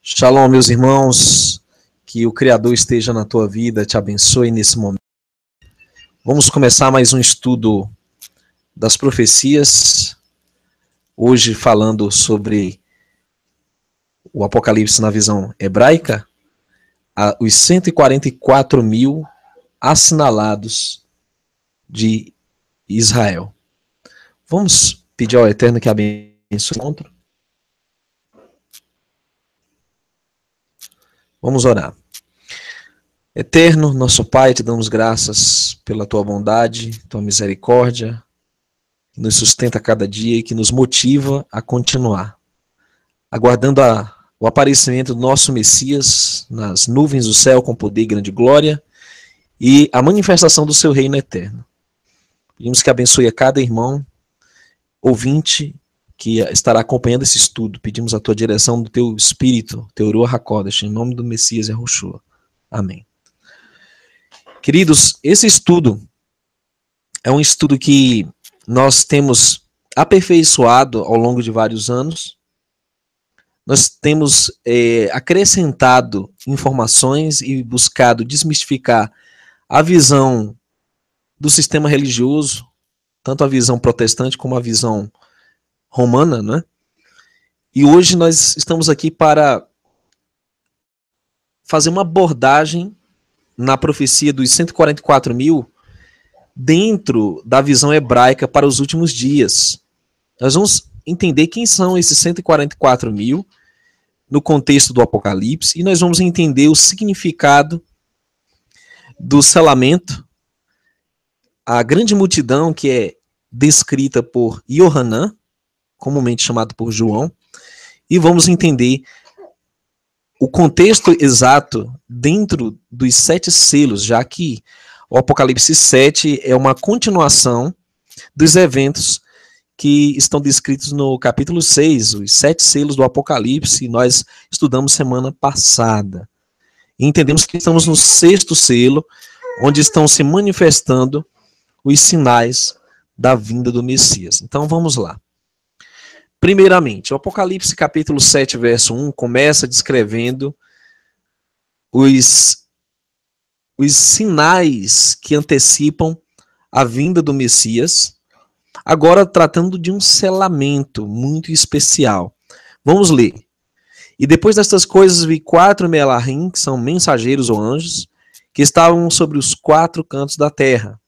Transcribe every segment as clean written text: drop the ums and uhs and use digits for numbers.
Shalom, meus irmãos, que o Criador esteja na tua vida, te abençoe nesse momento. Vamos começar mais um estudo das profecias, hoje falando sobre o Apocalipse na visão hebraica, os 144 mil assinalados de Israel. Vamos pedir ao Eterno que abençoe o encontro? Vamos orar. Eterno, nosso Pai, te damos graças pela tua bondade, tua misericórdia, que nos sustenta a cada dia e que nos motiva a continuar, aguardando o aparecimento do nosso Messias nas nuvens do céu com poder e grande glória e a manifestação do seu reino eterno. Pedimos que abençoe a cada irmão, ouvinte, que estará acompanhando esse estudo. Pedimos a tua direção do teu Espírito, teu Ruach HaKodesh, em nome do Messias Yahushua. Amém. Queridos, esse estudo é um estudo que nós temos aperfeiçoado ao longo de vários anos. Nós temos acrescentado informações e buscado desmistificar a visão do sistema religioso, tanto a visão protestante como a visão romana, né? E hoje nós estamos aqui para fazer uma abordagem na profecia dos 144 mil dentro da visão hebraica para os últimos dias. Nós vamos entender quem são esses 144 mil no contexto do Apocalipse e nós vamos entender o significado do selamento, a grande multidão que é descrita por Yohanan, comumente chamado por João, e vamos entender o contexto exato dentro dos 7 selos, já que o Apocalipse 7 é uma continuação dos eventos que estão descritos no capítulo 6, os 7 selos do Apocalipse, nós estudamos semana passada. E entendemos que estamos no 6º selo, onde estão se manifestando os sinais da vinda do Messias. Então vamos lá. Primeiramente, o Apocalipse capítulo 7, verso 1, começa descrevendo os sinais que antecipam a vinda do Messias, agora tratando de um selamento muito especial. Vamos ler. E depois destas coisas vi 4 melahim, que são mensageiros ou anjos, que estavam sobre os 4 cantos da terra,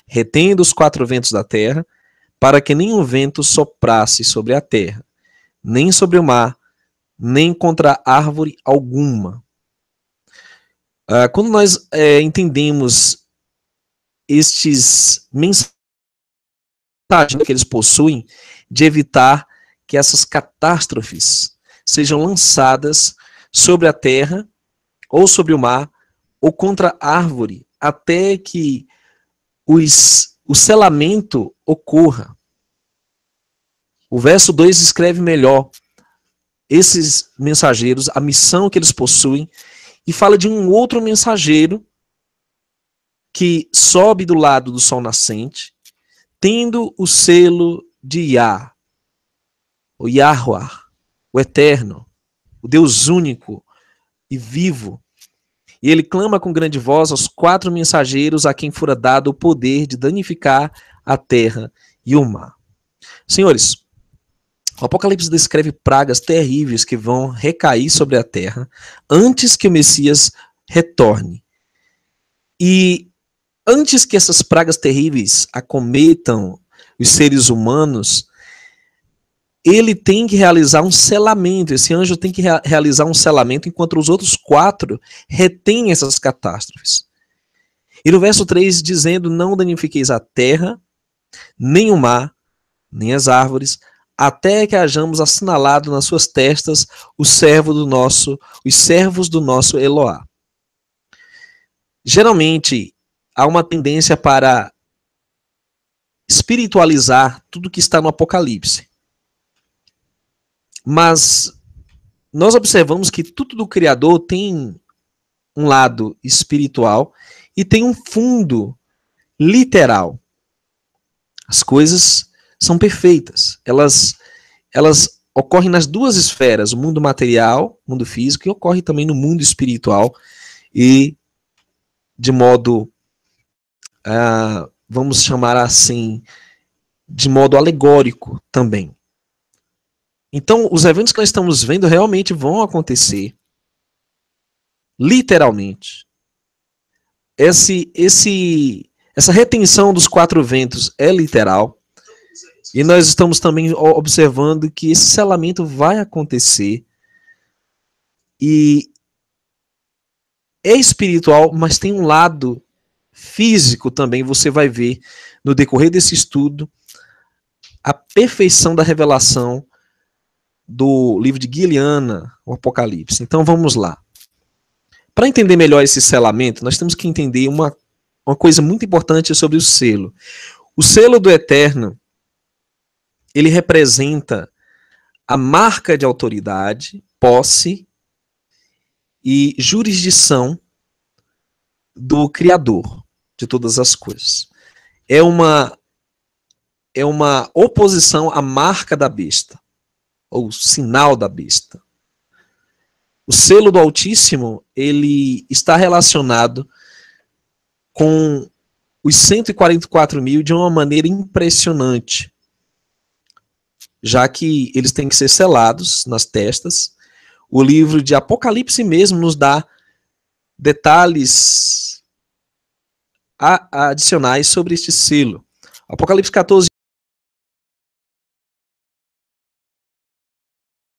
retendo os 4 ventos da terra, para que nenhum vento soprasse sobre a terra, nem sobre o mar, nem contra árvore alguma. Quando nós entendemos estes mensagens que eles possuem, de evitar que essas catástrofes sejam lançadas sobre a terra, ou sobre o mar, ou contra árvore, até que o selamento ocorra. O verso 2 descreve melhor esses mensageiros, a missão que eles possuem, e fala de um outro mensageiro que sobe do lado do sol nascente, tendo o selo de Yah, o Yahuwah, o Eterno, o Deus único e vivo. E ele clama com grande voz aos 4 mensageiros a quem fora dado o poder de danificar a terra e o mar. Senhores, o Apocalipse descreve pragas terríveis que vão recair sobre a terra antes que o Messias retorne. E antes que essas pragas terríveis acometam os seres humanos, ele tem que realizar um selamento, esse anjo tem que realizar um selamento, enquanto os outros 4 retêm essas catástrofes. E no verso 3, dizendo, não danifiqueis a terra, nem o mar, nem as árvores, até que hajamos assinalado nas suas testas os servos do nosso Eloá. Geralmente, há uma tendência para espiritualizar tudo que está no Apocalipse. Mas nós observamos que tudo do Criador tem um lado espiritual e tem um fundo literal. As coisas são perfeitas. Elas ocorrem nas duas esferas, o mundo material, o mundo físico, e ocorre também no mundo espiritual, e de modo, vamos chamar assim, de modo alegórico também. Então, os eventos que nós estamos vendo realmente vão acontecer, literalmente. Essa retenção dos quatro ventos é literal, e nós estamos também observando que esse selamento vai acontecer, e é espiritual, mas tem um lado físico também. Você vai ver no decorrer desse estudo a perfeição da revelação do livro de Guiliana, o Apocalipse. Então vamos lá. Para entender melhor esse selamento, nós temos que entender uma coisa muito importante sobre o selo. O selo do Eterno, ele representa a marca de autoridade, posse e jurisdição do Criador de todas as coisas. É uma oposição à marca da besta, ou sinal da besta. O selo do Altíssimo, ele está relacionado com os 144 mil de uma maneira impressionante, já que eles têm que ser selados nas testas. O livro de Apocalipse mesmo nos dá detalhes adicionais sobre este selo. Apocalipse 14.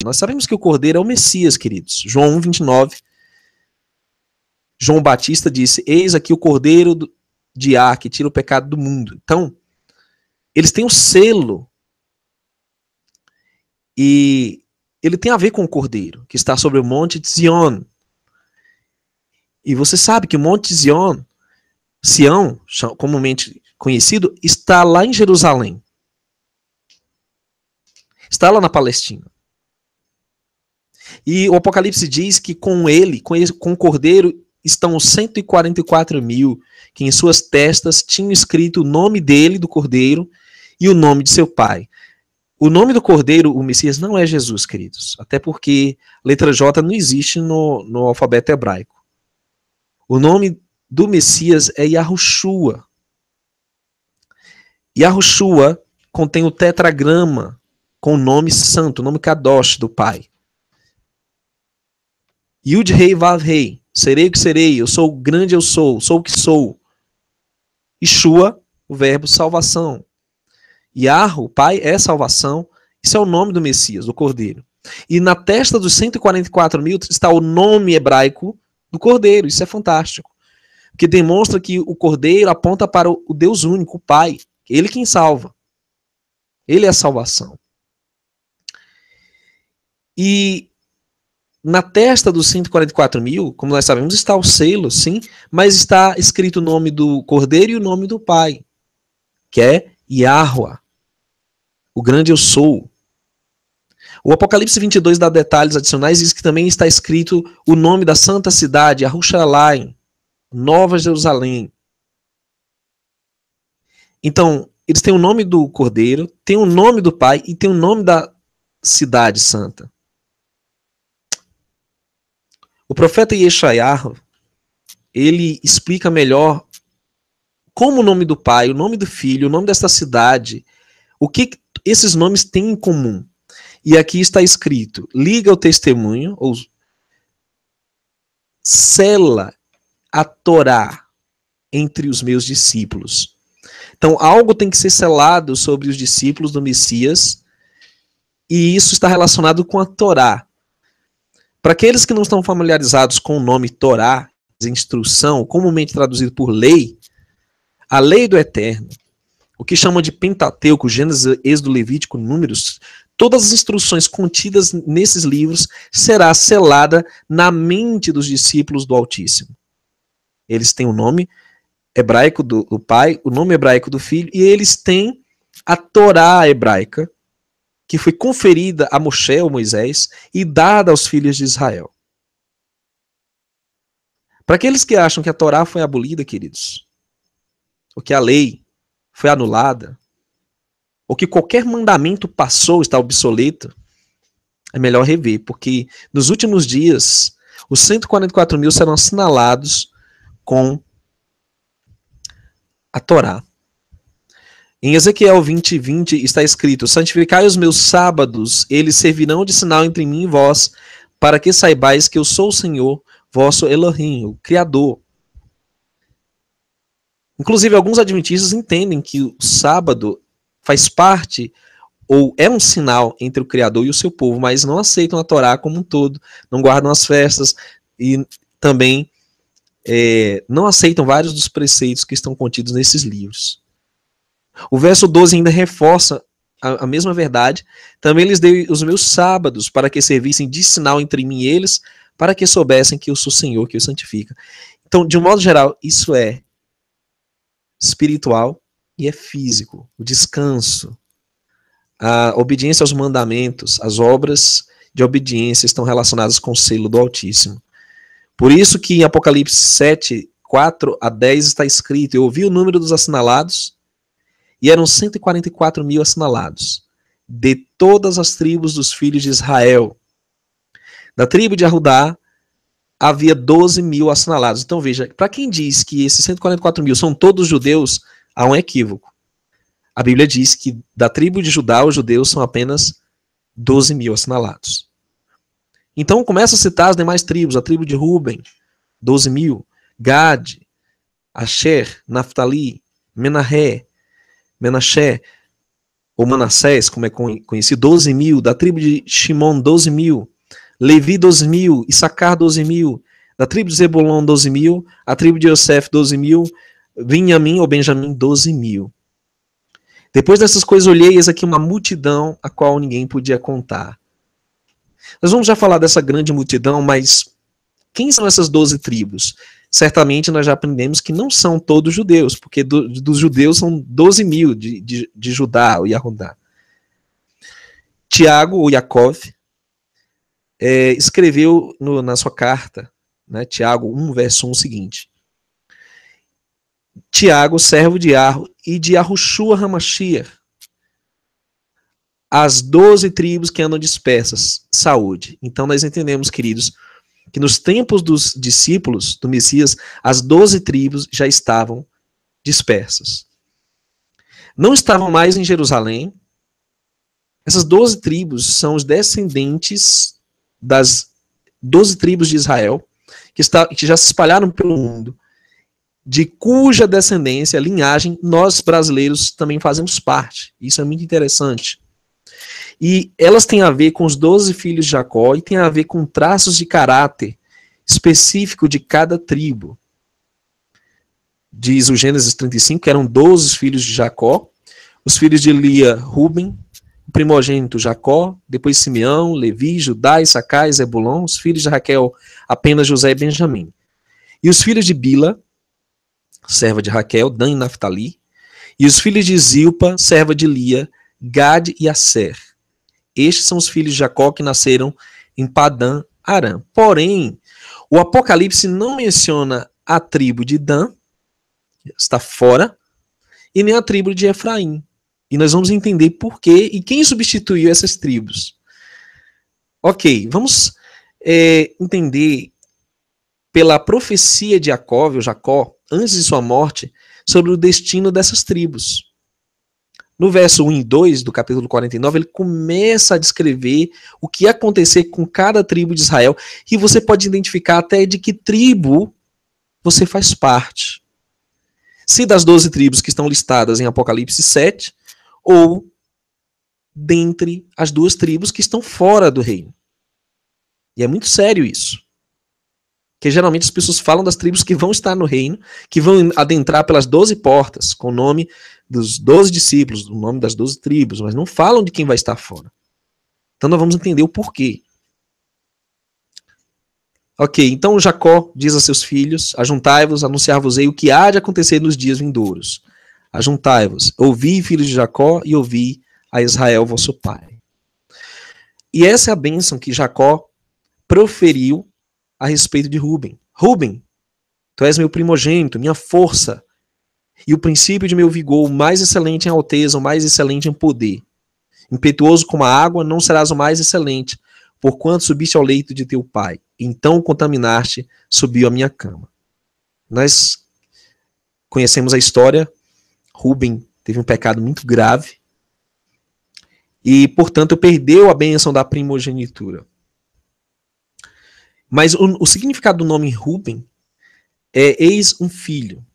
Nós sabemos que o Cordeiro é o Messias, queridos. João 1:29. João Batista disse: eis aqui o Cordeiro de Ar, que tira o pecado do mundo. Então, eles têm o selo. E ele tem a ver com o Cordeiro, que está sobre o Monte de Zion. E você sabe que o Monte de Sião, comumente conhecido, está lá em Jerusalém. Está lá na Palestina. E o Apocalipse diz que com ele, com o Cordeiro, estão os 144 mil, que em suas testas tinham escrito o nome dele, do Cordeiro, e o nome de seu pai. O nome do Cordeiro, o Messias, não é Jesus, queridos. Até porque a letra J não existe no alfabeto hebraico. O nome do Messias é Yahushua. Yahushua contém o tetragrama com o nome santo, o nome Kadosh do Pai. Yud Rei Vav Rei, serei o que serei, eu sou o grande, eu sou o que sou. Yeshua, o verbo salvação. Yahu, o Pai, é salvação. Isso é o nome do Messias, do Cordeiro. E na testa dos 144 mil está o nome hebraico do Cordeiro. Isso é fantástico. Porque demonstra que o Cordeiro aponta para o Deus único, o Pai. Ele quem salva. Ele é a salvação. E na testa dos 144 mil, como nós sabemos, está o selo, sim, mas está escrito o nome do Cordeiro e o nome do Pai, que é Yahuwah, o grande eu sou. O Apocalipse 22 dá detalhes adicionais, diz que também está escrito o nome da santa cidade, Yerushalayim, Nova Jerusalém. Então, eles têm o nome do Cordeiro, têm o nome do Pai e têm o nome da cidade santa. O profeta Yeshayahu, ele explica melhor como o nome do Pai, o nome do Filho, o nome desta cidade, o que esses nomes têm em comum. E aqui está escrito: liga o testemunho, ou sela a Torá entre os meus discípulos. Então, algo tem que ser selado sobre os discípulos do Messias, e isso está relacionado com a Torá. Para aqueles que não estão familiarizados com o nome Torá, instrução, comumente traduzido por lei, a lei do Eterno, o que chamam de Pentateuco, Gênesis, Êxodo, Levítico, Números, todas as instruções contidas nesses livros será selada na mente dos discípulos do Altíssimo. Eles têm o nome hebraico do pai, o nome hebraico do filho, e eles têm a Torá hebraica, que foi conferida a Moshe, ou Moisés, e dada aos filhos de Israel. Para aqueles que acham que a Torá foi abolida, queridos, ou que a lei foi anulada, ou que qualquer mandamento passou, está obsoleto, é melhor rever, porque nos últimos dias, os 144 mil serão assinalados com a Torá. Em Ezequiel 20, 20 está escrito: santificai os meus sábados, eles servirão de sinal entre mim e vós, para que saibais que eu sou o Senhor, vosso Elohim, o Criador. Inclusive, alguns adventistas entendem que o sábado faz parte ou é um sinal entre o Criador e o seu povo, mas não aceitam a Torá como um todo, não guardam as festas e também não aceitam vários dos preceitos que estão contidos nesses livros. O verso 12 ainda reforça a mesma verdade. Também lhes dei os meus sábados para que servissem de sinal entre mim e eles, para que soubessem que eu sou o Senhor, que os santifica. Então, de um modo geral, isso é espiritual e é físico. O descanso, a obediência aos mandamentos, as obras de obediência estão relacionadas com o selo do Altíssimo. Por isso que em Apocalipse 7, 4 a 10 está escrito: eu ouvi o número dos assinalados, e eram 144 mil assinalados, de todas as tribos dos filhos de Israel. Da tribo de Judá, havia 12 mil assinalados. Então veja, para quem diz que esses 144 mil são todos judeus, há um equívoco. A Bíblia diz que da tribo de Judá, os judeus são apenas 12 mil assinalados. Então começa a citar as demais tribos: a tribo de Ruben, 12 mil, Gad, Asher, Naftali, Menaché, ou Manassés, como é conhecido, 12 mil. Da tribo de Shimon, 12 mil. Levi, 12 mil. Issacar, 12 mil. Da tribo de Zebulon, 12 mil. A tribo de Yosef, 12 mil. Benjamim, ou Benjamim, 12 mil. Depois dessas coisas, olhei, eis aqui uma multidão a qual ninguém podia contar. Nós vamos já falar dessa grande multidão, mas quem são essas 12 tribos? Certamente nós já aprendemos que não são todos judeus, porque dos judeus são 12 mil de Judá, ou Yahudá. Tiago, ou Yaakov, escreveu na sua carta, né, Tiago 1, verso 1, o seguinte: Tiago, servo de Arro e de Yahushua Hamashiach, as 12 tribos que andam dispersas, saúde. Então nós entendemos, queridos, que nos tempos dos discípulos do Messias, as 12 tribos já estavam dispersas. Não estavam mais em Jerusalém. Essas 12 tribos são os descendentes das 12 tribos de Israel, que já se espalharam pelo mundo, de cuja descendência, linhagem, nós brasileiros também fazemos parte. Isso é muito interessante. E elas têm a ver com os 12 filhos de Jacó e têm a ver com traços de caráter específico de cada tribo. Diz o Gênesis 35 que eram 12 filhos de Jacó, os filhos de Lia, Ruben, o primogênito Jacó, depois Simeão, Levi, Judá, Issacar e Zebulon, os filhos de Raquel, apenas José e Benjamim. E os filhos de Bila, serva de Raquel, Dan e Naftali, e os filhos de Zilpa, serva de Lia, Gad e Aser. Estes são os filhos de Jacó que nasceram em Padã Arã. Porém, o Apocalipse não menciona a tribo de Dan, está fora, e nem a tribo de Efraim. E nós vamos entender por quê e quem substituiu essas tribos. Ok, vamos entender pela profecia de Jacó, antes de sua morte, sobre o destino dessas tribos. No verso 1 e 2 do capítulo 49, ele começa a descrever o que ia acontecer com cada tribo de Israel, e você pode identificar até de que tribo você faz parte. Se das 12 tribos que estão listadas em Apocalipse 7, ou dentre as 2 tribos que estão fora do reino. E é muito sério isso. Porque geralmente as pessoas falam das tribos que vão estar no reino, que vão adentrar pelas 12 portas, com o nome dos 12 discípulos, o nome das 12 tribos, mas não falam de quem vai estar fora. Então nós vamos entender o porquê. Ok, então Jacó diz a seus filhos: ajuntai-vos, anunciar-vos-ei o que há de acontecer nos dias vindouros. Ajuntai-vos, ouvi, filhos de Jacó, e ouvi a Israel, vosso pai. E essa é a bênção que Jacó proferiu a respeito de Ruben. Ruben, tu és meu primogênito, minha força, e o princípio de meu vigor, o mais excelente em alteza, o mais excelente em poder. Impetuoso como a água, não serás o mais excelente, porquanto subiste ao leito de teu pai. Então contaminaste, subiu a minha cama. Nós conhecemos a história. Ruben teve um pecado muito grave e, portanto, perdeu a bênção da primogenitura. Mas o significado do nome Ruben é eis um filho,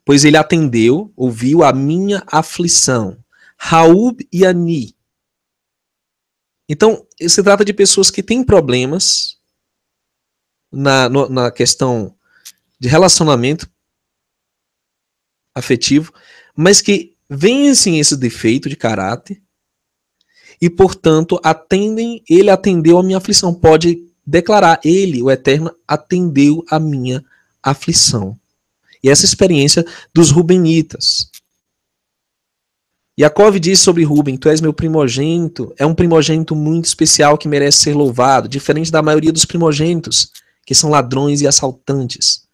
pois ele atendeu, ouviu a minha aflição. Raub e Ani. Então, se trata de pessoas que têm problemas na questão de relacionamento afetivo, mas que vencem esse defeito de caráter e, portanto, ele atendeu a minha aflição. Pode declarar, ele, o Eterno, atendeu a minha aflição. E essa experiência dos Rubenitas. Jacó diz sobre Ruben: tu és meu primogênito, é um primogênito muito especial que merece ser louvado, diferente da maioria dos primogênitos, que são ladrões e assaltantes.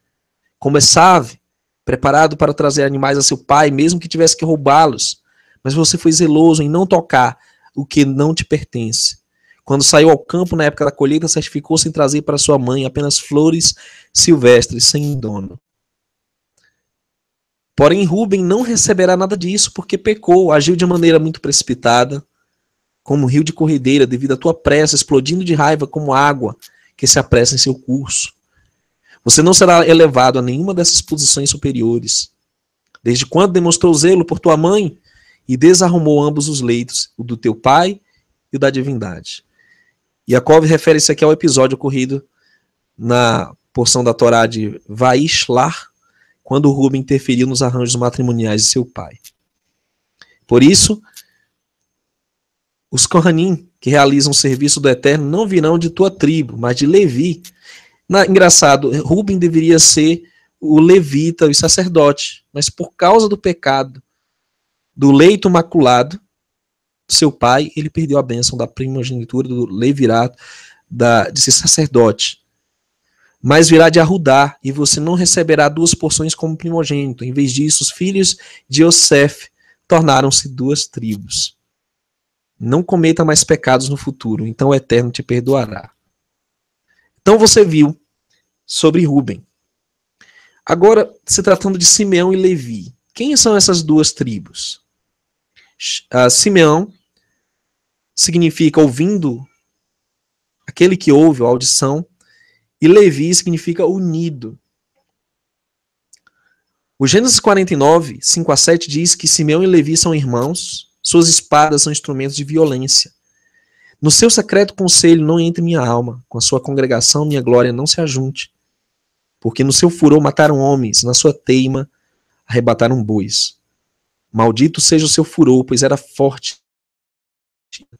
Como Esav, preparado para trazer animais a seu pai, mesmo que tivesse que roubá-los, mas você foi zeloso em não tocar o que não te pertence. Quando saiu ao campo na época da colheita, certificou-se em trazer para sua mãe apenas flores silvestres, sem dono. Porém, Ruben não receberá nada disso, porque pecou, agiu de maneira muito precipitada, como um rio de corredeira, devido à tua pressa, explodindo de raiva como água que se apressa em seu curso. Você não será elevado a nenhuma dessas posições superiores. Desde quando demonstrou zelo por tua mãe e desarrumou ambos os leitos, o do teu pai e o da divindade. Jacó refere-se aqui ao episódio ocorrido na porção da Torá de Vaishlar, quando Ruben interferiu nos arranjos matrimoniais de seu pai. Por isso, os Kohanim, que realizam o serviço do Eterno, não virão de tua tribo, mas de Levi. Engraçado, Ruben deveria ser o levita, o sacerdote, mas por causa do pecado, do leito maculado do seu pai, ele perdeu a bênção da primogenitura, do levirato, de ser sacerdote. Mas virá de Arrudá, e você não receberá 2 porções como primogênito. Em vez disso, os filhos de Yosef tornaram-se 2 tribos. Não cometa mais pecados no futuro, então o Eterno te perdoará. Então você viu sobre Ruben. Agora, se tratando de Simeão e Levi, quem são essas 2 tribos? Simeão significa ouvindo, aquele que ouve, a audição, e Levi significa unido. O Gênesis 49, 5-7 diz que Simeão e Levi são irmãos, suas espadas são instrumentos de violência. No seu secreto conselho não entre minha alma, com a sua congregação minha glória não se ajunte. Porque no seu furor mataram homens, na sua teima arrebataram bois. Maldito seja o seu furor, pois era forte,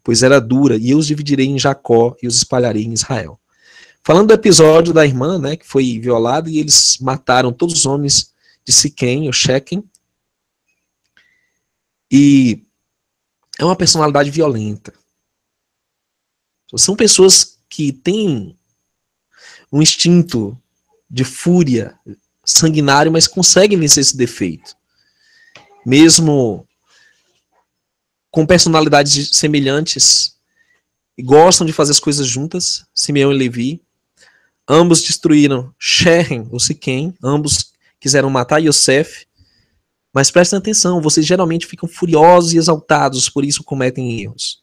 pois era dura, e eu os dividirei em Jacó e os espalharei em Israel. Falando do episódio da irmã, né, que foi violada, e eles mataram todos os homens de Siquém, ou Shequem, e é uma personalidade violenta. São pessoas que têm um instinto de fúria sanguinário, mas conseguem vencer esse defeito. Mesmo com personalidades semelhantes, e gostam de fazer as coisas juntas, Simeão e Levi. Ambos destruíram Shechem, ou Siquém, ambos quiseram matar Yosef, mas prestem atenção, vocês geralmente ficam furiosos e exaltados, por isso cometem erros.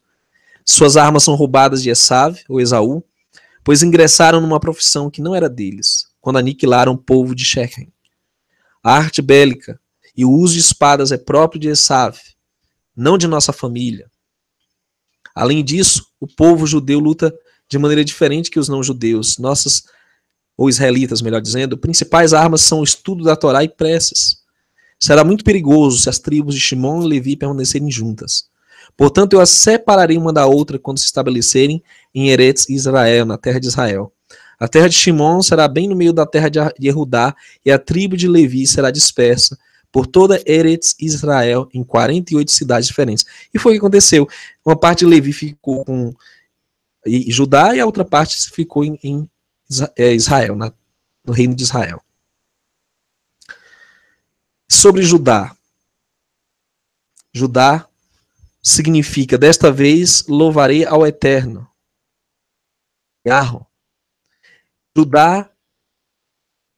Suas armas são roubadas de Esav, ou Esaú, pois ingressaram numa profissão que não era deles, quando aniquilaram o povo de Shechem. A arte bélica e o uso de espadas é próprio de Esav, não de nossa família. Além disso, o povo judeu luta de maneira diferente que os não-judeus. Ou israelitas, melhor dizendo, principais armas são o estudo da Torá e preces. Será muito perigoso se as tribos de Shimon e Levi permanecerem juntas. Portanto, eu as separarei uma da outra quando se estabelecerem em Eretz Israel, na terra de Israel. A terra de Shimon será bem no meio da terra de Yehudá, e a tribo de Levi será dispersa por toda Eretz Israel em 48 cidades diferentes. E foi o que aconteceu. Uma parte de Levi ficou com Judá e a outra parte ficou em Israel, no reino de Israel. Sobre Judá. Judá significa, desta vez, louvarei ao Eterno. Yahweh. Judá,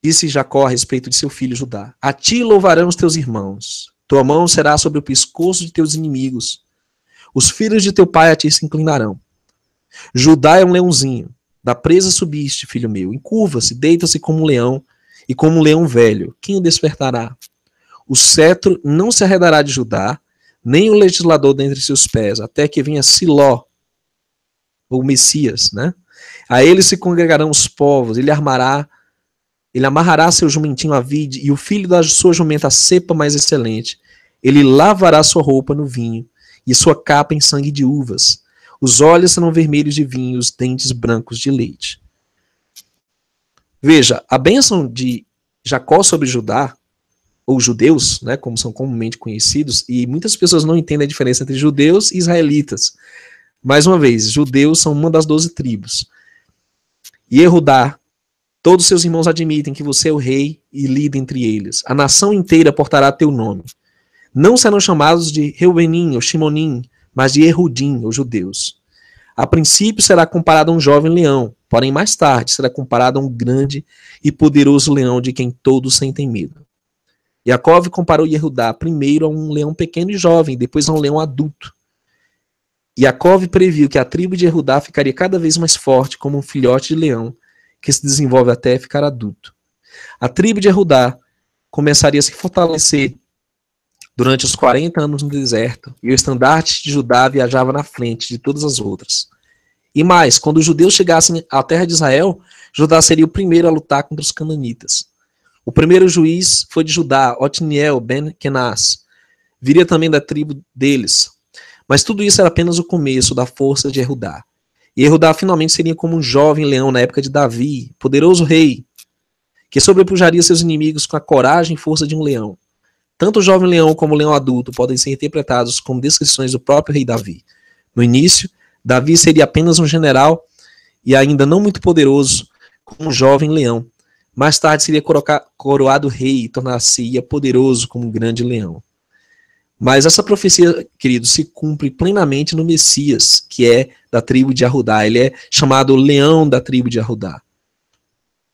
disse Jacó a respeito de seu filho Judá: a ti louvarão os teus irmãos, tua mão será sobre o pescoço de teus inimigos, os filhos de teu pai a ti se inclinarão. Judá é um leãozinho, da presa subiste, filho meu, encurva-se, deita-se como um leão, e como um leão velho, quem o despertará? O cetro não se arredará de Judá, nem o legislador dentre seus pés, até que venha Siló, ou Messias, né? A ele se congregarão os povos, ele amarrará seu jumentinho à vide, e o filho da sua jumenta a cepa mais excelente. Ele lavará sua roupa no vinho, e sua capa em sangue de uvas. Os olhos serão vermelhos de vinho, os dentes brancos de leite. Veja, a bênção de Jacó sobre Judá, ou judeus, né, como são comumente conhecidos, e muitas pessoas não entendem a diferença entre judeus e israelitas. Mais uma vez, judeus são uma das 12 tribos. E Yehudá, todos seus irmãos admitem que você é o rei e líder entre eles. A nação inteira portará teu nome. Não serão chamados de Reubenim ou Shimonim, mas de Ehudim, ou judeus. A princípio será comparado a um jovem leão, porém mais tarde será comparado a um grande e poderoso leão de quem todos sentem medo. Jacó comparou Yehudá primeiro a um leão pequeno e jovem, depois a um leão adulto. Jacó previu que a tribo de Yehudá ficaria cada vez mais forte como um filhote de leão, que se desenvolve até ficar adulto. A tribo de Yehudá começaria a se fortalecer durante os 40 anos no deserto, e o estandarte de Judá viajava na frente de todas as outras. E mais, quando os judeus chegassem à terra de Israel, Judá seria o primeiro a lutar contra os cananitas. O primeiro juiz foi de Judá, Otniel ben Kenaz. Viria também da tribo deles. Mas tudo isso era apenas o começo da força de Yehudá. E Yehudá finalmente seria como um jovem leão na época de Davi, poderoso rei, que sobrepujaria seus inimigos com a coragem e força de um leão. Tanto o jovem leão como o leão adulto podem ser interpretados como descrições do próprio rei Davi. No início, Davi seria apenas um general e ainda não muito poderoso como um jovem leão. Mais tarde seria coroado rei e tornar-se poderoso como um grande leão. Mas essa profecia, queridos, se cumpre plenamente no Messias, que é da tribo de Judá. Ele é chamado leão da tribo de Judá.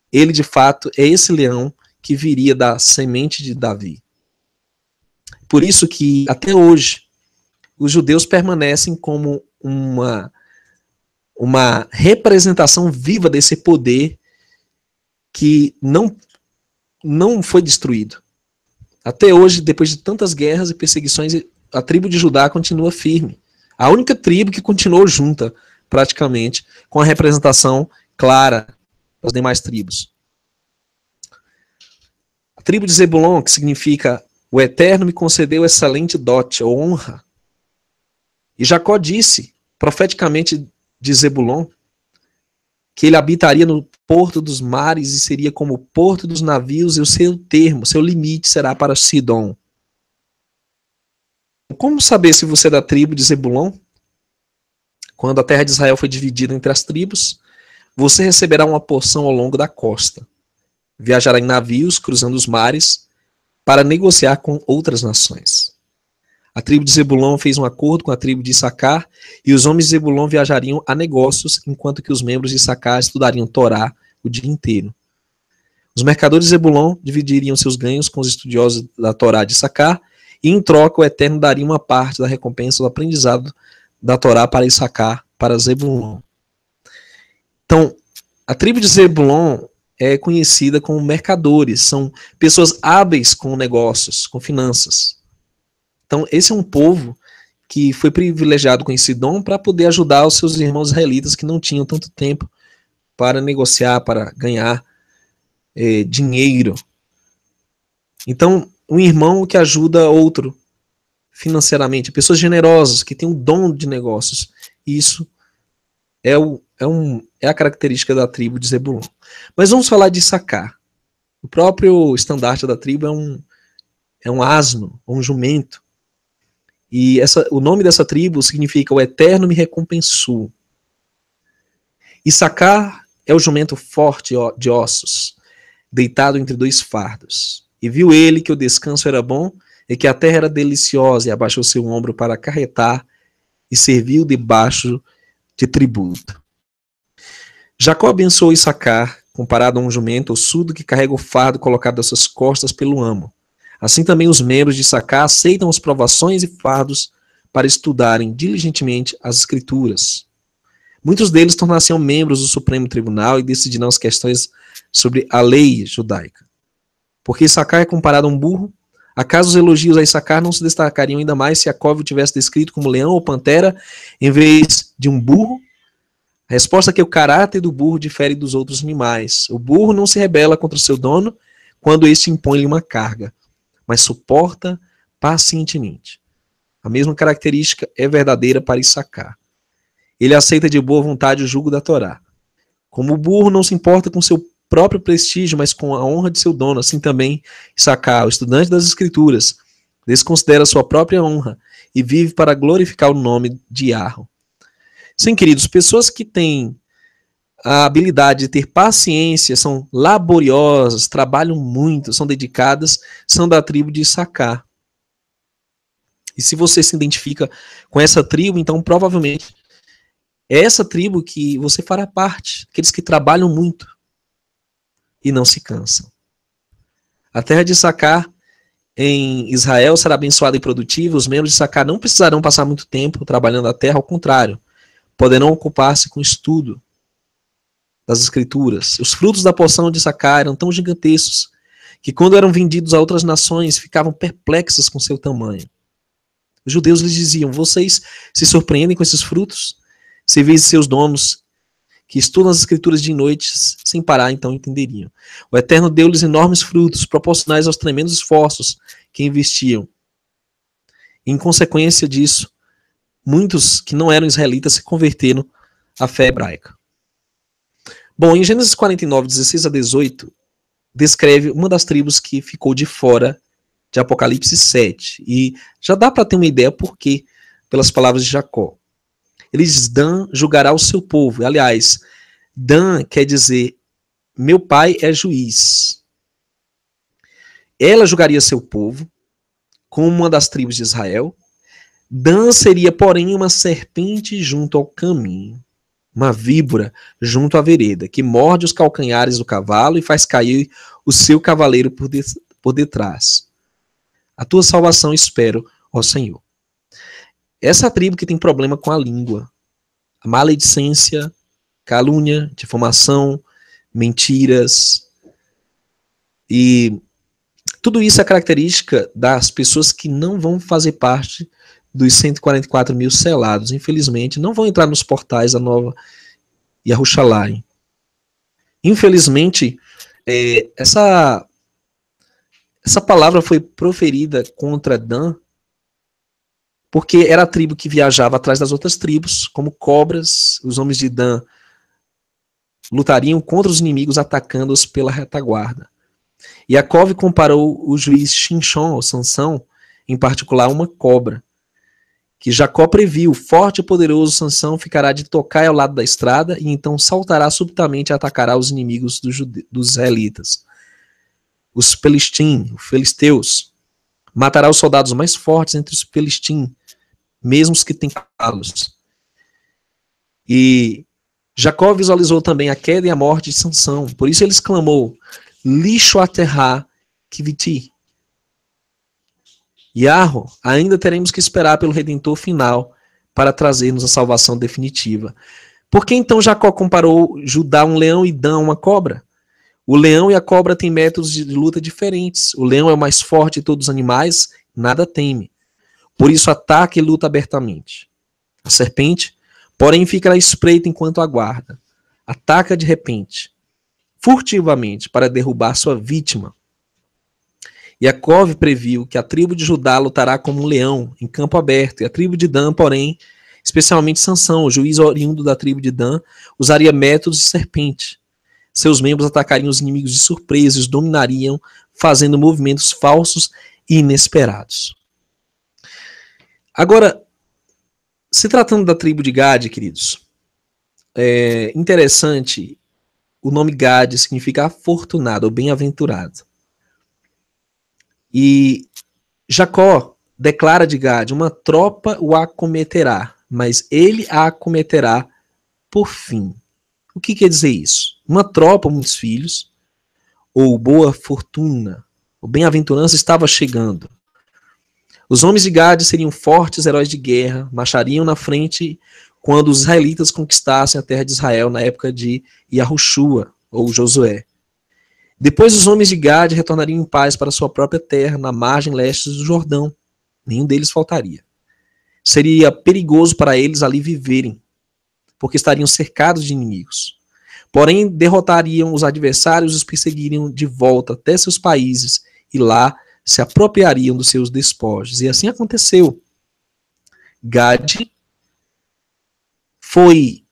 Ele, de fato, é esse leão que viria da semente de Davi. Por isso que, até hoje, os judeus permanecem como uma representação viva desse poder que não foi destruído. Até hoje, depois de tantas guerras e perseguições, a tribo de Judá continua firme. A única tribo que continuou junta, praticamente, com a representação clara das demais tribos. A tribo de Zebulon, que significa o Eterno me concedeu excelente dote, ou honra. E Jacó disse, profeticamente de Zebulon, que ele habitaria no porto dos mares e seria como o porto dos navios, e o seu termo, seu limite será para Sidom. Como saber se você é da tribo de Zebulon? Quando a terra de Israel foi dividida entre as tribos, você receberá uma porção ao longo da costa. Viajará em navios, cruzando os mares, para negociar com outras nações. A tribo de Zebulon fez um acordo com a tribo de Issacar, e os homens de Zebulon viajariam a negócios, enquanto que os membros de Issacar estudariam Torá o dia inteiro. Os mercadores de Zebulon dividiriam seus ganhos com os estudiosos da Torá de Issacar, e em troca o Eterno daria uma parte da recompensa do aprendizado da Torá para Issacar, para Zebulon. Então, a tribo de Zebulon é conhecida como mercadores, são pessoas hábeis com negócios, com finanças. Então, esse é um povo que foi privilegiado com esse dom para poder ajudar os seus irmãos israelitas que não tinham tanto tempo para negociar, para ganhar dinheiro. Então, um irmão que ajuda outro financeiramente, pessoas generosas que têm um dom de negócios. Isso é a característica da tribo de Zebulon. Mas vamos falar de Issacar. O próprio estandarte da tribo é um asno, um jumento. E o nome dessa tribo significa o Eterno me recompensou. Issacar é o jumento forte de ossos, deitado entre dois fardos. E viu ele que o descanso era bom e que a terra era deliciosa, e abaixou seu ombro para acarretar e serviu debaixo de tributo. Jacó abençoou Issacar, comparado a um jumento ossudo que carrega o fardo colocado às suas costas pelo amo. Assim também os membros de Issacar aceitam as provações e fardos para estudarem diligentemente as Escrituras. Muitos deles tornar-se-ão membros do Supremo Tribunal e decidirão as questões sobre a lei judaica. Porque Issacar é comparado a um burro, acaso os elogios a Issacar não se destacariam ainda mais se Jacó o tivesse descrito como leão ou pantera em vez de um burro? A resposta é que o caráter do burro difere dos outros animais. O burro não se rebela contra o seu dono quando este impõe-lhe uma carga, mas suporta pacientemente. A mesma característica é verdadeira para Issacar. Ele aceita de boa vontade o jugo da Torá. Como o burro não se importa com seu próprio prestígio, mas com a honra de seu dono, assim também Issacar, o estudante das Escrituras, desconsidera sua própria honra e vive para glorificar o nome de Yahweh. Sim, queridos, pessoas que têm a habilidade de ter paciência, são laboriosas, trabalham muito, são dedicadas, são da tribo de Issacar. E se você se identifica com essa tribo, então provavelmente é essa tribo que você fará parte, aqueles que trabalham muito e não se cansam. A terra de Issacar em Israel será abençoada e produtiva, os membros de Issacar não precisarão passar muito tempo trabalhando a terra, ao contrário, poderão ocupar-se com o estudo das Escrituras. Os frutos da porção de Issacar eram tão gigantescos que quando eram vendidos a outras nações ficavam perplexos com seu tamanho. Os judeus lhes diziam: vocês se surpreendem com esses frutos? Se vissem seus donos, que estudam as Escrituras de noites, sem parar, então entenderiam. O Eterno deu-lhes enormes frutos, proporcionais aos tremendos esforços que investiam. Em consequência disso, muitos que não eram israelitas se converteram à fé hebraica. Bom, em Gênesis 49, 16 a 18, descreve uma das tribos que ficou de fora de Apocalipse 7. E já dá para ter uma ideia por quê, pelas palavras de Jacó. Ele diz: Dan julgará o seu povo. Aliás, Dan quer dizer, meu pai é juiz. Ela julgaria seu povo, como uma das tribos de Israel. Dan seria, porém, uma serpente junto ao caminho, uma víbora junto à vereda, que morde os calcanhares do cavalo e faz cair o seu cavaleiro por detrás. A tua salvação espero, ó Senhor. Essa tribo que tem problema com a língua, a maledicência, calúnia, difamação, mentiras, e tudo isso é característica das pessoas que não vão fazer parte dos 144 mil selados. Infelizmente, não vão entrar nos portais da Nova Yerushalayim. Infelizmente, essa palavra foi proferida contra Dan, porque era a tribo que viajava atrás das outras tribos, como cobras. Os homens de Dan lutariam contra os inimigos, atacando-os pela retaguarda. Yaakov comparou o juiz Shinshon, ou Sansão, em particular, a uma cobra, que Jacó previu: forte e poderoso Sansão ficará de tocaia ao lado da estrada, e então saltará subitamente e atacará os inimigos dos israelitas. Os filisteus, matará os soldados mais fortes entre os filisteus, mesmo os que têm cavalos. E Jacó visualizou também a queda e a morte de Sansão. Por isso ele exclamou: lixo a terra kiviti. Yahweh, ainda teremos que esperar pelo Redentor final para trazer-nos a salvação definitiva. Por que então Jacó comparou Judá a um leão e Dan a uma cobra? O leão e a cobra têm métodos de luta diferentes. O leão é o mais forte de todos os animais, nada teme. Por isso ataca e luta abertamente. A serpente, porém, fica à espreita enquanto aguarda. Ataca de repente, furtivamente, para derrubar sua vítima. Yaakov previu que a tribo de Judá lutará como um leão, em campo aberto, e a tribo de Dan, porém, Especialmente Sansão, o juiz oriundo da tribo de Dan, usaria métodos de serpente. Seus membros atacariam os inimigos de surpresa e os dominariam, fazendo movimentos falsos e inesperados. Agora, se tratando da tribo de Gade, queridos, é interessante, o nome Gade significa afortunado ou bem-aventurado. E Jacó declara de Gade: uma tropa o acometerá, mas ele a acometerá por fim. O que quer dizer isso? Uma tropa, muitos filhos, ou boa fortuna, ou bem-aventurança estava chegando. Os homens de Gade seriam fortes heróis de guerra, marchariam na frente quando os israelitas conquistassem a terra de Israel na época de Yahushua, ou Josué. Depois os homens de Gade retornariam em paz para sua própria terra, na margem leste do Jordão. Nenhum deles faltaria. Seria perigoso para eles ali viverem, porque estariam cercados de inimigos. Porém, derrotariam os adversários e os perseguiriam de volta até seus países, e lá se apropriariam dos seus despojos. E assim aconteceu. Gade foi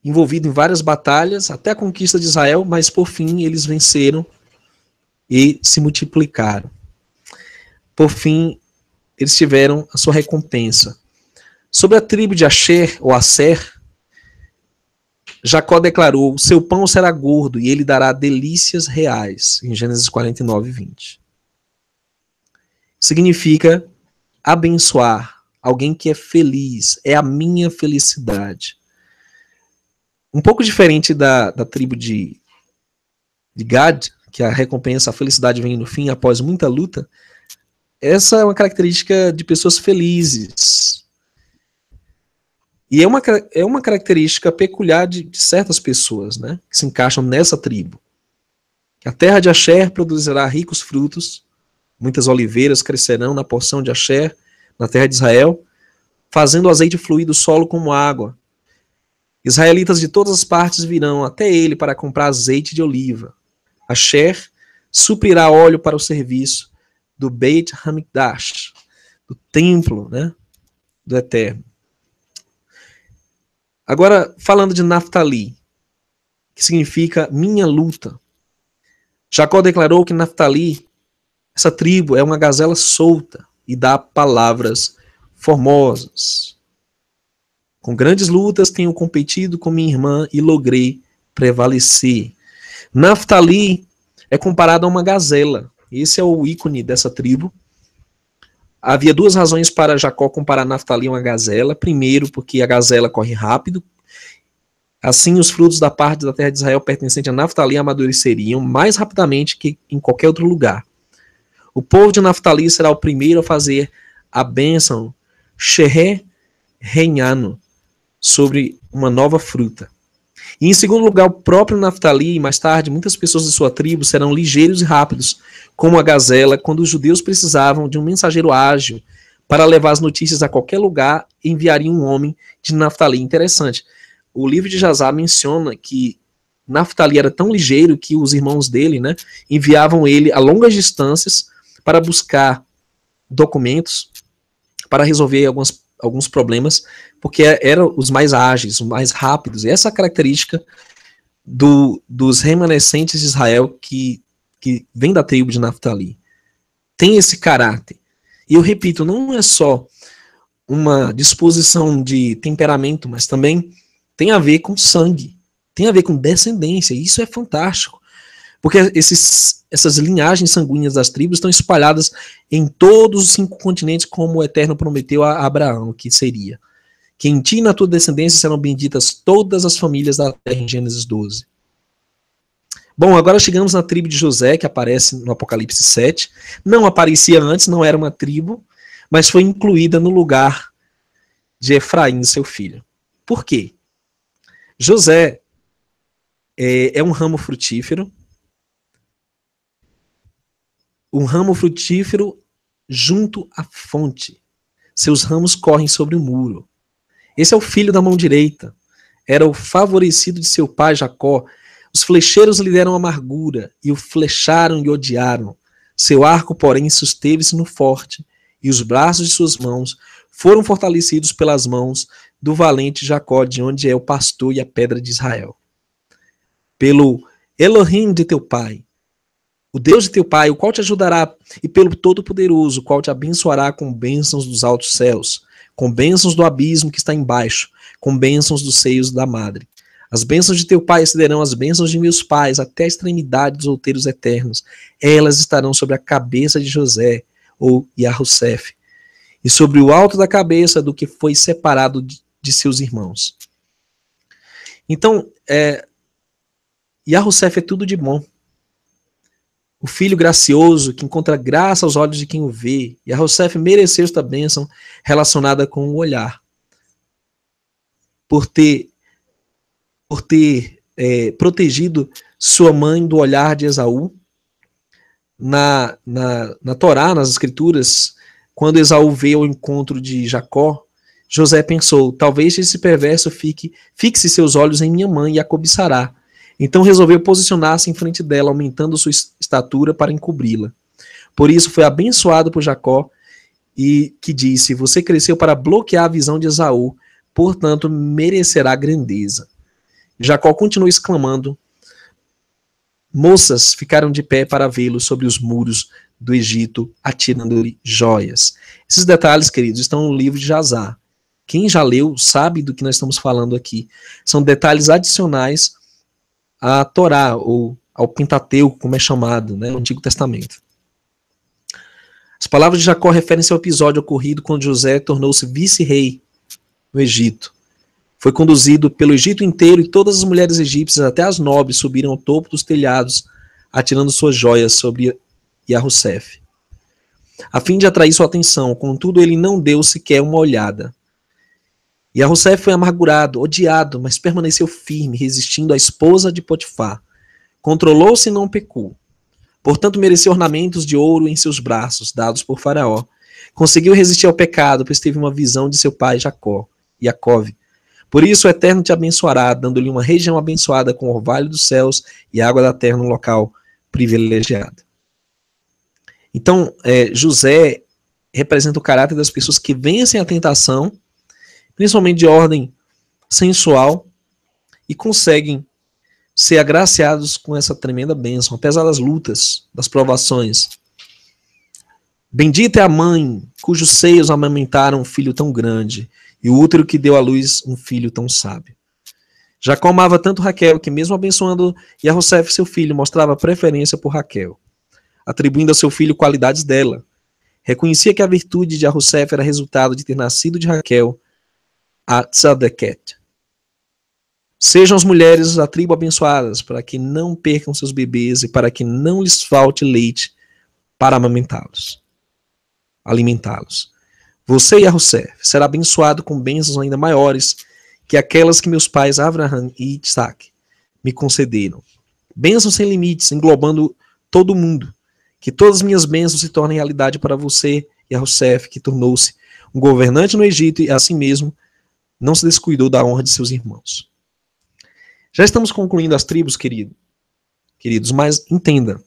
envolvido em várias batalhas, até a conquista de Israel, mas por fim eles venceram e se multiplicaram. Por fim, eles tiveram a sua recompensa. Sobre a tribo de Asher, ou Aser, Jacó declarou: seu pão será gordo e ele dará delícias reais, em Gênesis 49, 20. Significa abençoar, alguém que é feliz, é a minha felicidade. Um pouco diferente da tribo de Gad, que a recompensa, a felicidade vem no fim, após muita luta. Essa é uma característica de pessoas felizes. E é uma característica peculiar de certas pessoas, né, que se encaixam nessa tribo. A terra de Asher produzirá ricos frutos, muitas oliveiras crescerão na porção de Asher, na terra de Israel, fazendo o azeite fluir do solo como água. Israelitas de todas as partes virão até ele para comprar azeite de oliva. Asher suprirá óleo para o serviço do Beit Hamikdash, do templo, né, do Eterno. Agora, falando de Naftali, que significa minha luta. Jacó declarou que Naftali, essa tribo, é uma gazela solta e dá palavras formosas. Com grandes lutas tenho competido com minha irmã e logrei prevalecer. Naftali é comparado a uma gazela. Esse é o ícone dessa tribo. Havia duas razões para Jacó comparar Naftali a uma gazela. Primeiro, porque a gazela corre rápido. Assim, os frutos da parte da terra de Israel pertencente a Naftali amadureceriam mais rapidamente que em qualquer outro lugar. O povo de Naftali será o primeiro a fazer a bênção Shehe Reinano sobre uma nova fruta. E em segundo lugar, o próprio Naftali e mais tarde muitas pessoas de sua tribo serão ligeiros e rápidos, como a gazela, quando os judeus precisavam de um mensageiro ágil para levar as notícias a qualquer lugar, enviariam um homem de Naftali. Interessante. O livro de Jazar menciona que Naftali era tão ligeiro que os irmãos dele, né, enviavam ele a longas distâncias para buscar documentos, para resolver alguns problemas, porque eram os mais ágeis, os mais rápidos. E essa é a característica dos remanescentes de Israel que vem da tribo de Naftali. Tem esse caráter. E eu repito, não é só uma disposição de temperamento, mas também tem a ver com sangue, tem a ver com descendência. E isso é fantástico. Porque essas linhagens sanguíneas das tribos estão espalhadas em todos os 5 continentes, como o Eterno prometeu a Abraão, que seria: que em ti e na tua descendência serão benditas todas as famílias da terra, em Gênesis 12. Bom, agora chegamos na tribo de José, que aparece no Apocalipse 7. Não aparecia antes, não era uma tribo, mas foi incluída no lugar de Efraim, seu filho. Por quê? José é um ramo frutífero, junto à fonte. Seus ramos correm sobre o muro. Esse é o filho da mão direita. Era o favorecido de seu pai Jacó. Os flecheiros lhe deram amargura e o flecharam e odiaram. Seu arco, porém, susteve-se no forte, e os braços de suas mãos foram fortalecidos pelas mãos do valente Jacó, de onde é o pastor e a pedra de Israel. Pelo Elohim de teu pai, o Deus de teu pai, o qual te ajudará, e pelo Todo-Poderoso, o qual te abençoará com bênçãos dos altos céus, com bênçãos do abismo que está embaixo, com bênçãos dos seios da madre. As bênçãos de teu pai excederão as bênçãos de meus pais, até a extremidade dos outeiros eternos. Elas estarão sobre a cabeça de José, ou Yahussef, e sobre o alto da cabeça do que foi separado de seus irmãos. Então, Yahussef é tudo de bom. O filho gracioso, que encontra graça aos olhos de quem o vê. Yahussef mereceu esta bênção relacionada com o olhar. Por ter protegido sua mãe do olhar de Esaú. Na Torá, nas escrituras, quando Esaú veio ao encontro de Jacó, José pensou, talvez esse perverso fixe seus olhos em minha mãe e a cobiçará. Então resolveu posicionar-se em frente dela, aumentando sua estatura para encobri-la. Por isso foi abençoado por Jacó, e que disse, você cresceu para bloquear a visão de Esaú, portanto merecerá grandeza. Jacó continuou exclamando, moças ficaram de pé para vê-lo sobre os muros do Egito, atirando-lhe joias. Esses detalhes, queridos, estão no livro de Jazar. Quem já leu sabe do que nós estamos falando aqui. São detalhes adicionais à Torá, ou ao Pentateuco, como é chamado, né, no Antigo Testamento. As palavras de Jacó referem-se ao episódio ocorrido quando José tornou-se vice-rei no Egito. Foi conduzido pelo Egito inteiro e todas as mulheres egípcias, até as nobres, subiram ao topo dos telhados, atirando suas joias sobre Yahussef, a fim de atrair sua atenção. Contudo, ele não deu sequer uma olhada. Yahussef foi amargurado, odiado, mas permaneceu firme, resistindo à esposa de Potifar. Controlou-se e não pecou. Portanto, mereceu ornamentos de ouro em seus braços, dados por Faraó. Conseguiu resistir ao pecado, pois teve uma visão de seu pai Jacó, Jacove. Por isso o Eterno te abençoará, dando-lhe uma região abençoada com orvalho dos céus e água da terra num local privilegiado. Então, José representa o caráter das pessoas que vencem a tentação, principalmente de ordem sensual, e conseguem ser agraciados com essa tremenda bênção, apesar das lutas, das provações. Bendita é a mãe cujos seios amamentaram um filho tão grande, e o útero que deu à luz um filho tão sábio. Jacó amava tanto Raquel que, mesmo abençoando Yahussef, seu filho, mostrava preferência por Raquel, atribuindo a seu filho qualidades dela. Reconhecia que a virtude de Yahussef era resultado de ter nascido de Raquel, a Tzadeket. Sejam as mulheres da tribo abençoadas, para que não percam seus bebês e para que não lhes falte leite para alimentá-los. Você, Yahussef, será abençoado com bênçãos ainda maiores que aquelas que meus pais Abraham e Isaac me concederam. Bênçãos sem limites, englobando todo mundo. Que todas as minhas bênçãos se tornem realidade para você, Yahussef, que tornou-se um governante no Egito e, assim mesmo, não se descuidou da honra de seus irmãos. Já estamos concluindo as tribos, queridos, mas entenda,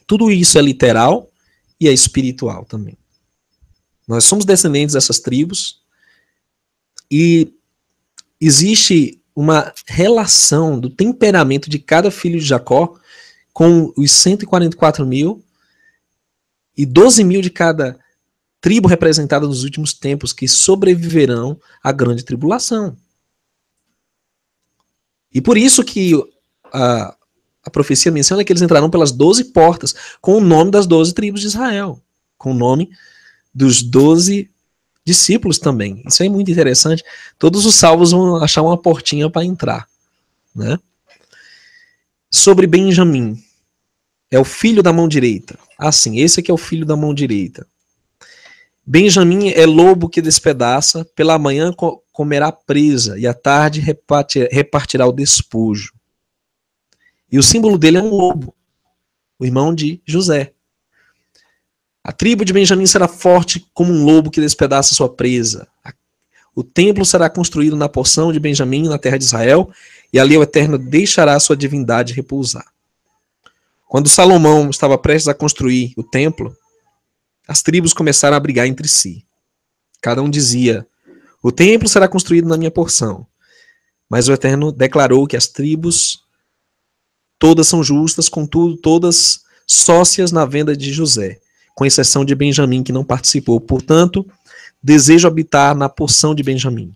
tudo isso é literal e é espiritual também. Nós somos descendentes dessas tribos e existe uma relação do temperamento de cada filho de Jacó com os 144 mil e 12 mil de cada tribo representada nos últimos tempos que sobreviverão à grande tribulação. E por isso que a profecia menciona que eles entrarão pelas 12 portas, com o nome das 12 tribos de Israel, com o nome dos 12 discípulos também. Isso é muito interessante. Todos os salvos vão achar uma portinha para entrar, né? Sobre Benjamim, é o filho da mão direita. Sim, esse aqui é o filho da mão direita. Benjamim é lobo que despedaça, pela manhã comerá presa, e à tarde repartirá o despojo. E o símbolo dele é um lobo, o irmão de José. A tribo de Benjamim será forte como um lobo que despedaça sua presa. O templo será construído na porção de Benjamim, na terra de Israel, e ali o Eterno deixará sua divindade repousar. Quando Salomão estava prestes a construir o templo, as tribos começaram a brigar entre si. Cada um dizia, O templo será construído na minha porção. Mas o Eterno declarou que as tribos todas são justas, contudo, todas sócias na venda de José, com exceção de Benjamim, que não participou. Portanto, desejo habitar na porção de Benjamim.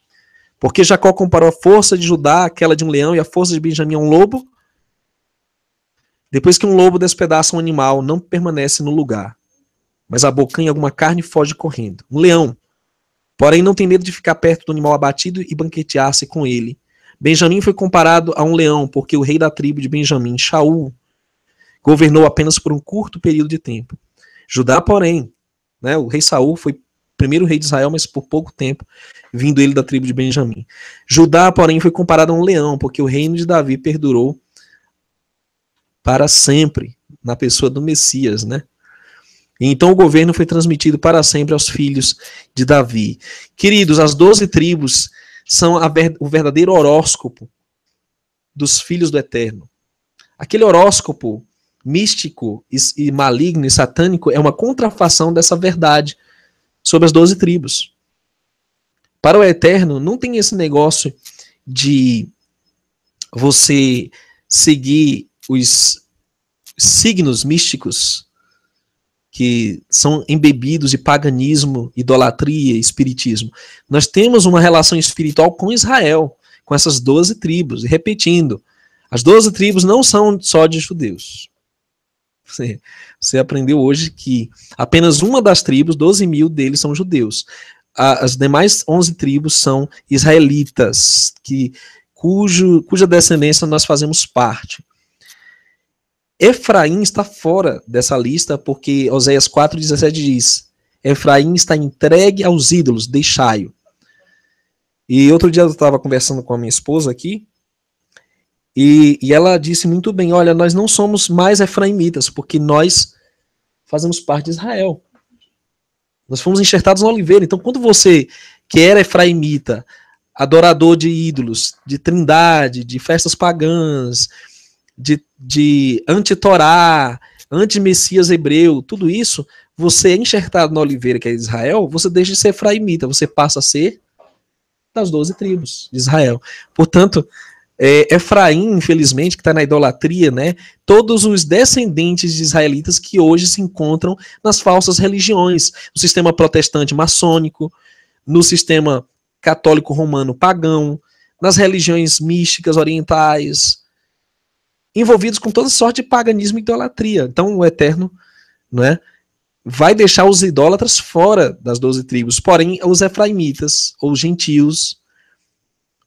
Porque Jacó comparou a força de Judá àquela de um leão e a força de Benjamim a um lobo. Depois que um lobo despedaça um animal, não permanece no lugar, mas abocanha alguma carne e foge correndo. Um leão, porém, não tem medo de ficar perto do animal abatido e banquetear-se com ele. Benjamim foi comparado a um leão, porque o rei da tribo de Benjamim, Shaul, governou apenas por um curto período de tempo. Judá, porém, né, o rei Saul foi o primeiro rei de Israel, mas por pouco tempo, vindo ele da tribo de Benjamim. Judá, porém, foi comparado a um leão, porque o reino de Davi perdurou para sempre, na pessoa do Messias, né? E então o governo foi transmitido para sempre aos filhos de Davi. Queridos, as 12 tribos são o verdadeiro horóscopo dos filhos do Eterno. Aquele horóscopo místico e maligno e satânico é uma contrafação dessa verdade sobre as 12 tribos. Para o Eterno, não tem esse negócio de você seguir os signos místicos que são embebidos de paganismo, idolatria, espiritismo. Nós temos uma relação espiritual com Israel, com essas 12 tribos. E repetindo, as 12 tribos não são só de judeus. Você aprendeu hoje que apenas uma das tribos, 12 mil deles são judeus. As demais 11 tribos são israelitas, cuja descendência nós fazemos parte. Efraim está fora dessa lista, porque Oséias 4,17 diz: Efraim está entregue aos ídolos, deixai-o. E outro dia eu estava conversando com a minha esposa aqui, e ela disse muito bem: olha, nós não somos mais efraimitas, porque nós fazemos parte de Israel. Nós fomos enxertados na oliveira. Então, quando você que era efraimita, adorador de ídolos, de trindade, de festas pagãs, de anti-Torá, anti-Messias hebreu, tudo isso, você é enxertado na oliveira, que é Israel, você deixa de ser efraimita, você passa a ser das 12 tribos de Israel. Portanto, Efraim, infelizmente, que está na idolatria, né? Todos os descendentes de israelitas que hoje se encontram nas falsas religiões, no sistema protestante maçônico, no sistema católico romano pagão, nas religiões místicas orientais, envolvidos com toda sorte de paganismo e idolatria. Então o Eterno, né, vai deixar os idólatras fora das 12 tribos, porém os efraimitas, ou gentios,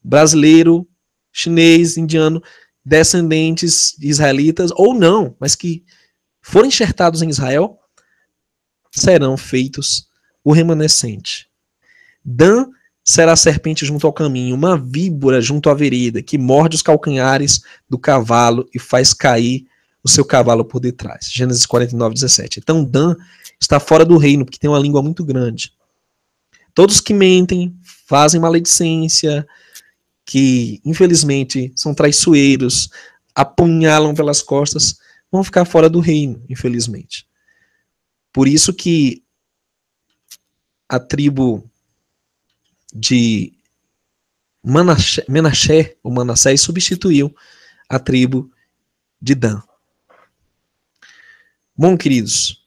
brasileiro, chinês, indiano, descendentes de israelitas, ou não, mas que forem enxertados em Israel, serão feitos o remanescente. Dan será a serpente junto ao caminho, uma víbora junto à vereda, que morde os calcanhares do cavalo e faz cair o seu cavalo por detrás. Gênesis 49:17. Então Dan está fora do reino, porque tem uma língua muito grande. Todos que mentem, fazem maledicência, que infelizmente são traiçoeiros, apunhalam pelas costas, vão ficar fora do reino, infelizmente. Por isso que a tribo de Menaché, ou Manassés, substituiu a tribo de Dan. Bom, queridos,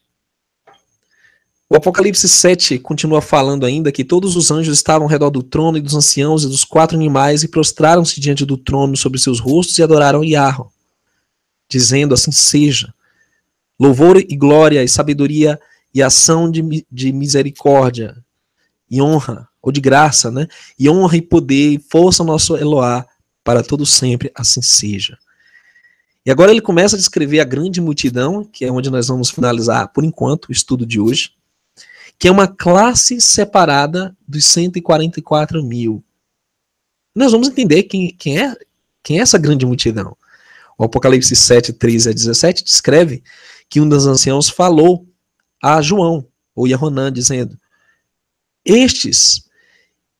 o Apocalipse 7 continua falando ainda que todos os anjos estavam ao redor do trono e dos anciãos e dos 4 animais e prostraram-se diante do trono sobre seus rostos e adoraram Yahweh, dizendo: assim seja. Louvor e glória e sabedoria e ação de misericórdia e honra, ou de graça, né? E honra e poder e força ao nosso Eloá para todo sempre, assim seja. E agora ele começa a descrever a grande multidão, que é onde nós vamos finalizar, por enquanto, o estudo de hoje, que é uma classe separada dos 144 mil. Nós vamos entender quem é essa grande multidão. O Apocalipse 7, 13 a 17 descreve que um dos anciãos falou a João, ou Yahonan, dizendo: estes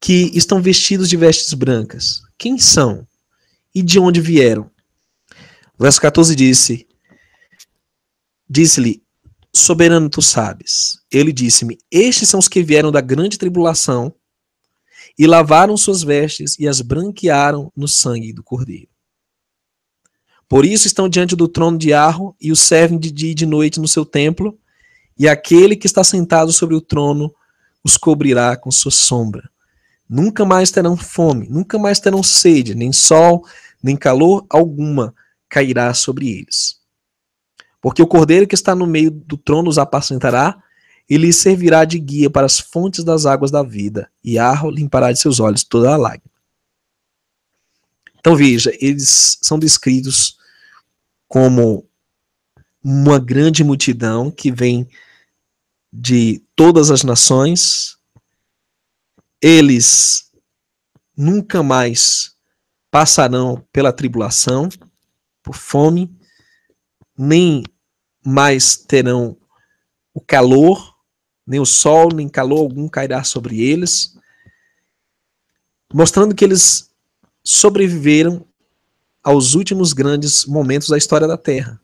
que estão vestidos de vestes brancas, quem são? E de onde vieram? O verso 14 disse-lhe: soberano, tu sabes. Ele disse-me: estes são os que vieram da grande tribulação e lavaram suas vestes e as branquearam no sangue do Cordeiro. Por isso estão diante do trono de Arro e o servem de dia e de noite no seu templo, e aquele que está sentado sobre o trono os cobrirá com sua sombra. Nunca mais terão fome, nunca mais terão sede, nem sol, nem calor alguma cairá sobre eles. Porque o Cordeiro que está no meio do trono os apacentará, e lhes servirá de guia para as fontes das águas da vida, e Arro limpará de seus olhos toda a lágrima. Então veja, eles são descritos como uma grande multidão que vem de todas as nações. Eles nunca mais passarão pela tribulação, por fome, nem mais terão o calor, nem o sol, nem calor algum cairá sobre eles, mostrando que eles sobreviveram aos últimos grandes momentos da história da Terra.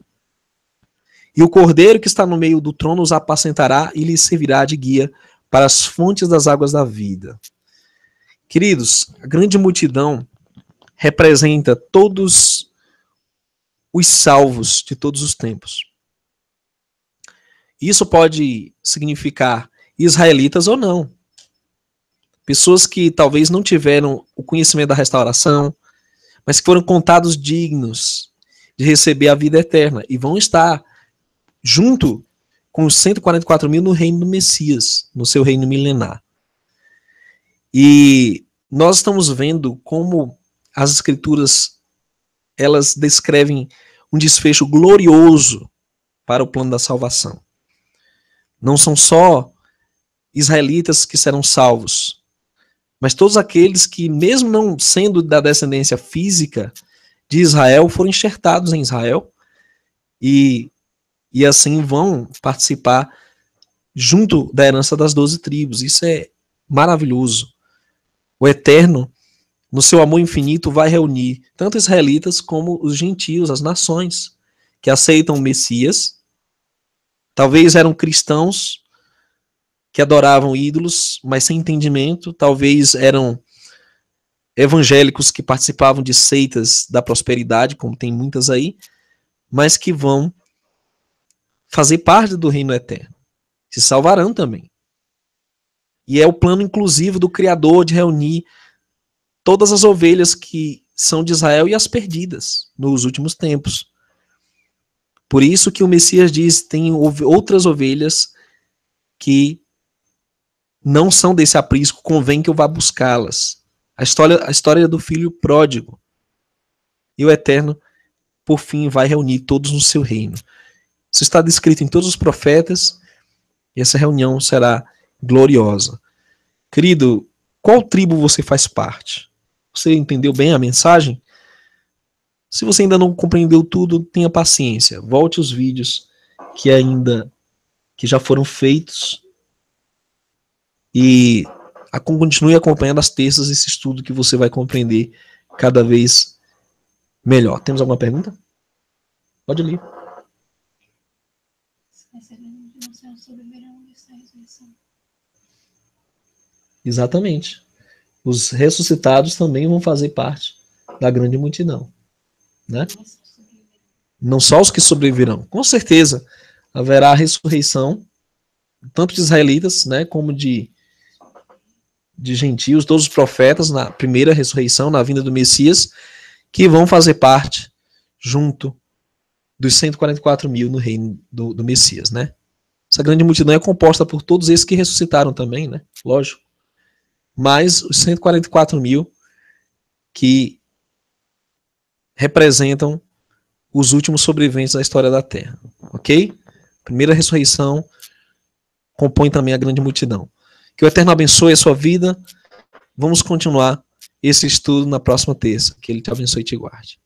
E o Cordeiro que está no meio do trono os apacentará e lhes servirá de guia para as fontes das águas da vida. Queridos, a grande multidão representa todos os salvos de todos os tempos. Isso pode significar israelitas ou não. Pessoas que talvez não tiveram o conhecimento da restauração, mas que foram contados dignos de receber a vida eterna e vão estar junto com os 144 mil no reino do Messias, no seu reino milenar. E nós estamos vendo como as Escrituras elas descrevem um desfecho glorioso para o plano da salvação. Não são só israelitas que serão salvos, mas todos aqueles que, mesmo não sendo da descendência física de Israel, foram enxertados em Israel e assim vão participar junto da herança das 12 tribos. Isso é maravilhoso. O Eterno, no seu amor infinito, vai reunir tanto israelitas como os gentios, as nações, que aceitam o Messias. Talvez eram cristãos que adoravam ídolos, mas sem entendimento. Talvez eram evangélicos que participavam de seitas da prosperidade, como tem muitas aí, mas que vão fazer parte do reino eterno. Se salvarão também. E é o plano inclusivo do Criador de reunir todas as ovelhas que são de Israel e as perdidas nos últimos tempos. Por isso que o Messias diz, tem outras ovelhas que não são desse aprisco, convém que eu vá buscá-las. A história do filho pródigo. E o Eterno, por fim, vai reunir todos no seu reino. Isso está descrito em todos os profetas, e essa reunião será gloriosa. Querido, qual tribo você faz parte? Você entendeu bem a mensagem? Se você ainda não compreendeu tudo, tenha paciência. Volte os vídeos que já foram feitos e continue acompanhando as terças esse estudo que você vai compreender cada vez melhor. Temos alguma pergunta? Pode ler. Exatamente. Os ressuscitados também vão fazer parte da grande multidão, né? Não só os que sobreviverão. Com certeza haverá a ressurreição tanto de israelitas, né, como de gentios, todos os profetas na primeira ressurreição, na vinda do Messias, que vão fazer parte junto dos 144 mil no reino do Messias, né? Essa grande multidão é composta por todos esses que ressuscitaram também, né? Lógico. Mas os 144 mil que representam os últimos sobreviventes da história da Terra. Ok? Primeira ressurreição compõe também a grande multidão. Que o Eterno abençoe a sua vida. Vamos continuar esse estudo na próxima terça. Que Ele te abençoe e te guarde.